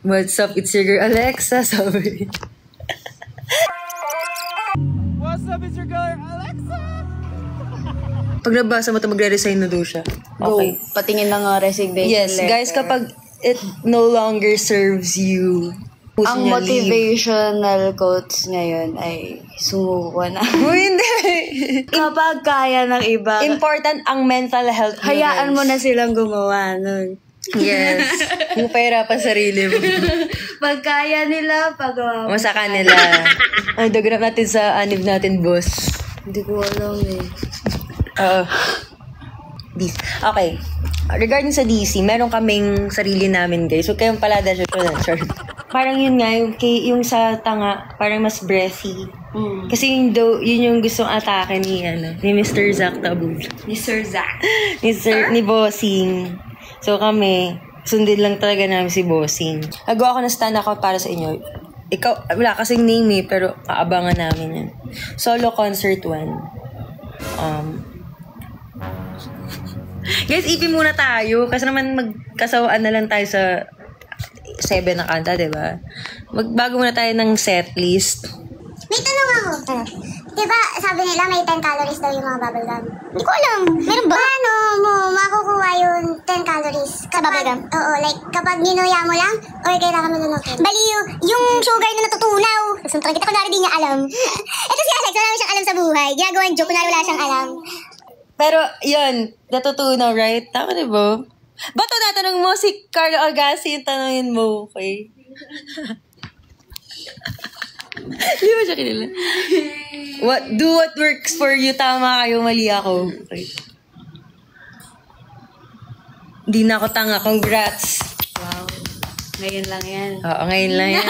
What's up? It's your girl Alexa, sabi. What's up? It's your girl Alexa. Pag nabasa mo ito, magre-resign na daw siya. Okay. Go. Patingin lang ang resignation yes, letter. guys, kapag it no longer serves you, ang motivational quotes ngayon ay sumuko na. Hindi. Kapag kaya ng iba. Important ang mental health. Hayaan mo na silang gumawa nun. Yes. Kung pahirapan sarili mo. Pag kaya nila, pagawa mo. Masa kanila. Ang diagram natin sa anib natin, boss. Hindi ko alam eh. Okay. Regarding sa DC, meron kaming sarili namin, guys. So, kayong palada siya. Parang yun nga, yung sa tanga, parang mas breathy. Kasi yun yung gustong atake ni Mr. Zach Tabul. Ni Sir Zach. Ni Bossing. So kami, sundin lang talaga namin si Bossing. Nagawa ko na stand account para sa inyo. Ikaw, wala kasing name pero kaabangan namin yan. Solo concert 1. Guys, EP muna tayo. Kasi naman magkasawaan na lang tayo sa 7 na kanta, diba? Magbago muna tayo ng set list. May tanong ako. Diba, sabi nila may 10 calories daw yung mga bubble gum. Hindi ko alam. Meron ba? Paano mo makukuha yung 10 calories? Sa bubble gum? Oo, like kapag ninuya mo lang or kailangan mo lunukin. Bali yung sugar na natutunaw. Suntukan kita, kunwari di niya alam. Ito si Alex, wala siyang alam sa buhay. Ginagawa joke, kunwari wala siyang alam. Pero, yun, natutunaw, right? Tama, diba? Ba't natanong mo si Carlo Agassi yung tanongin mo, okay? Di ba siya kinila? Do what works for you. Tama kayo, mali ako. Okay. Di na ako tanga. Congrats. Wow. Ngayon lang yan. Oo, ngayon lang yan.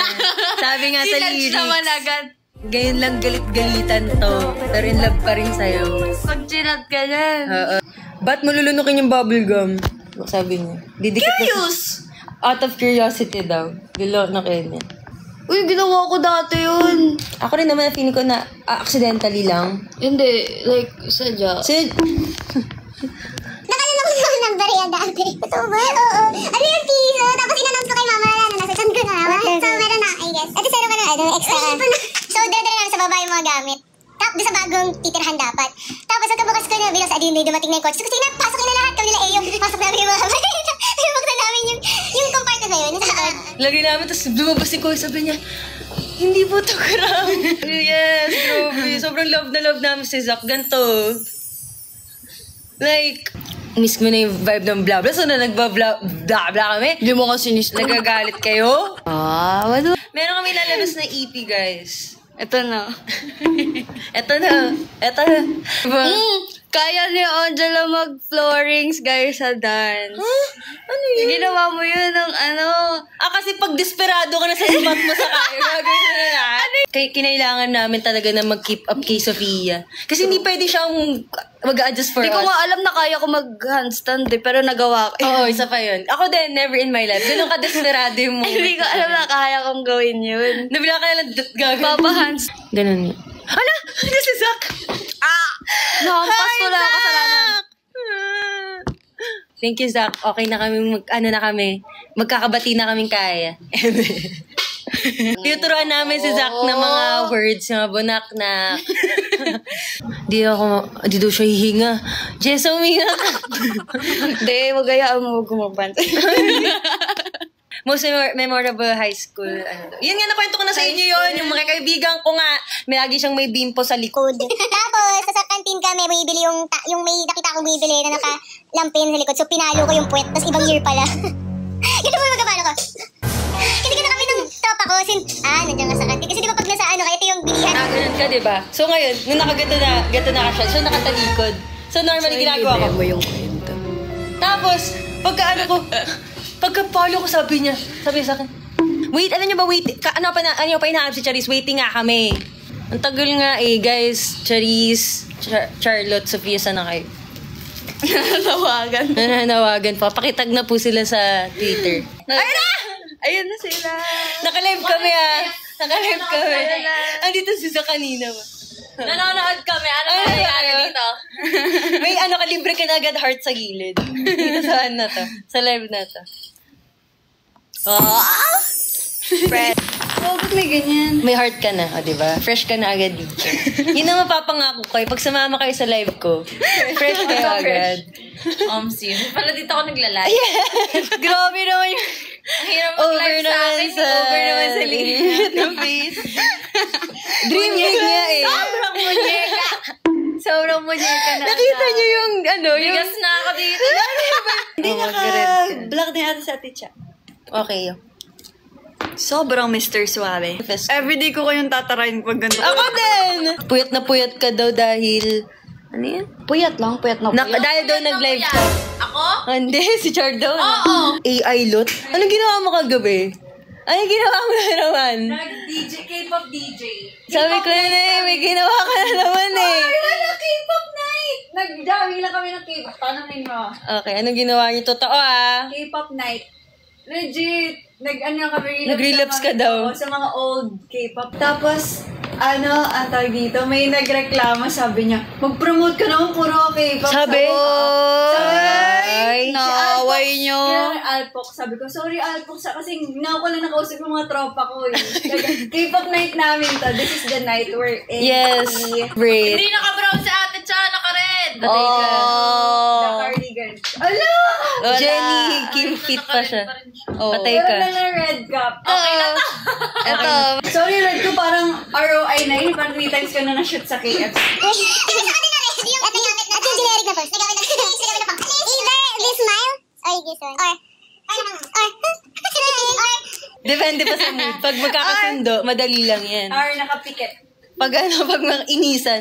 Sabi nga sa lyrics. naman agad. Ngayon lang galit-galitan to. Pero in love pa rin sa'yo. Pag chinat ka yan. Oo. Ba't malulunukin yung bubblegum? Sabi niya. Didikit Curious! Out of curiosity daw. Bilo na kayo niya. Uy, ginawa ko dati yun. Ako rin naman, feeling ko na accidentally lang. Hindi, like, sadya. Nakalimutan ko ng barya dati. Totoo ba? Oo. Ano yung piso? Tapos in-announce ko kay mama na nasa chan ko na. So, meron na, I guess. Ito, zero ka na, extra ka. So, dala namin sa baba yung mga gamit. Tapos sa bagong titirhan dapat. Tapos pagkabukas ko na bilang sa adin, may dumating na yung coach. So, kasi pasok nila lahat. Kami nila yung pasok namin yung mga kamay. Buksan namin yung compartment na yun. Lagi namin, tapos lumabas si Koy, sabi niya, hindi po ito karami. Yes, grabe. Sobrang love na love namin si Zach. Ganto. Like, miss mo na yung vibe ng blah blah. So na nagbabla kami. Hindi mo kasi Nagagalit kayo. Wala. Meron kami lalabas na EP, guys. Ito na. Ito na. Diba? Kaya ni Angela mag-floorings, guys, sa dance. Huh? Ano yun? Ginawa mo yun ng kasi pag desperado ka na sa sumat mo sa kaya, gagawin mo na lahat. Kinailangan namin talaga na mag-keep up kay Sofia. Kasi hindi pwede siyang mag-adjust for us. Hindi ko nga alam na kaya ko mag-handstand pero nagawa ko. Oo, isa pa yun. Ako din, never in my life. Ganun ka-desperado yung moment. Hindi ko alam na kaya kong gawin yun. Nabila ka na lang gagawin. Papahands. Ganun yun. Ano? Ano si Zach? Nahampas ko lang kasalanan. Thank you, Zach. Okay na kami, magkakabati na kaming kaya. Tinuturuan namin si Zach ng mga words, mga bunak-nak. Di daw siya hihinga. Jessa, uminga ka. Hindi, magayaan mo gumabante. Most memorable high school. Yun nga, nakwento ko na sa inyo yun. Yung mga kaibigan ko nga, may lagi siyang may bimpo sa likod. Tapos, sa kantin kami, bumibili yung may nakita akong bumibili na nakalampin sa likod. So, pinalo ko yung puwet. Tapos, ibang year pala. Ganito mo magkabalo ko. Kasi gano'n kami ng tropa ko. Nandiyan ka sa kantin. Kasi di ba pag nasa ito yung bilihan. Ganun ka, diba? So, ngayon, nung nakagato na ka siya, so nakatalikod. So, normally, ginagawa ko. mo yung kwento. Tapos, pagka-follow ko, sabi niya sa akin, wait, alam niyo ba, ano pa inaanap si Charis, waiting nga kami. Ang tagal nga guys, Charis, Charlotte, Sofia, sana kayo? Nananawagan pa. Pakitag na po sila sa Twitter. Ayun na! Ayun na sila. Naka-live kami Naka-live kami. Andito siya kanina ba? Nanonood kami. Ano nangyayari dito? May libre ka na agad heart sa gilid. Dito sa to? Sa live na to. Fresh. Oh, ba't may ganyan? May heart ka na, diba? Fresh ka na agad dito. Yun ang mapapangako ko. Pag sumama kayo sa live ko, fresh kayo agad. Sim. Pala dito ako naglalay. Grabe naman yung... Ang hirap Over mag-live sa naman akin. sa... Over naman sa limit ng face. Dream big nga eh. Sobrang munyeka. Sobrang munyeka na. Nakita niyo yung ano, yung... Bigas na ako dito. Hindi Oh, mag-red ka. naka-block din ata sa ate Cha. Okay. Sobrang Mr. Suave. Fest. Everyday ko kayong tatarayin pag ganito. Ako din! Puyat ka daw dahil... Ano yan? Puyat lang. Dahil daw nag-live ka. Ako? Hindi, si Chardon. Oo. AI lot? Anong ginawa mo kagabi? Anong ginawa mo na naman? Nag-DJ, K-pop DJ. Sabi ko na eh, may ginawa ka na naman eh. Wala, K-pop night! Nag-jamming lang kami ng K-pop. Tanongin mo. Okay, anong ginawa niyo? Totoo ah. K-pop night. Legit. Kami. Nag-relapse ka daw. Sa mga old K-pop. Tapos, ang tawag dito, may nagreklamo, sabi niya, mag-promote ka naman puro K-pop. Sabi? Ay, naaway niyo. Alpox. Sabi ko, sorry Alpox, kasi ko lang nakausap yung mga tropa ko eh. K-pop night namin to. This is the night we're in. Yes. Great. Hindi naka-brown si ate Cha, naka-red. Patay ka. The cardigan. Ala! Jenny, Kim Fit pa siya. Patay Pero ka. na red cup. Okay na to. Ito. Sorry, red ko parang ROI na yun. Parang 3 times ka na na-shoot sa KFC. Ito yung generic na first. Nagamit na pang. Either this smile or this one. Or Depende pa sa mood. Pag magkakasundo, madali lang yan. Or nakapikit. Pag pag inisan,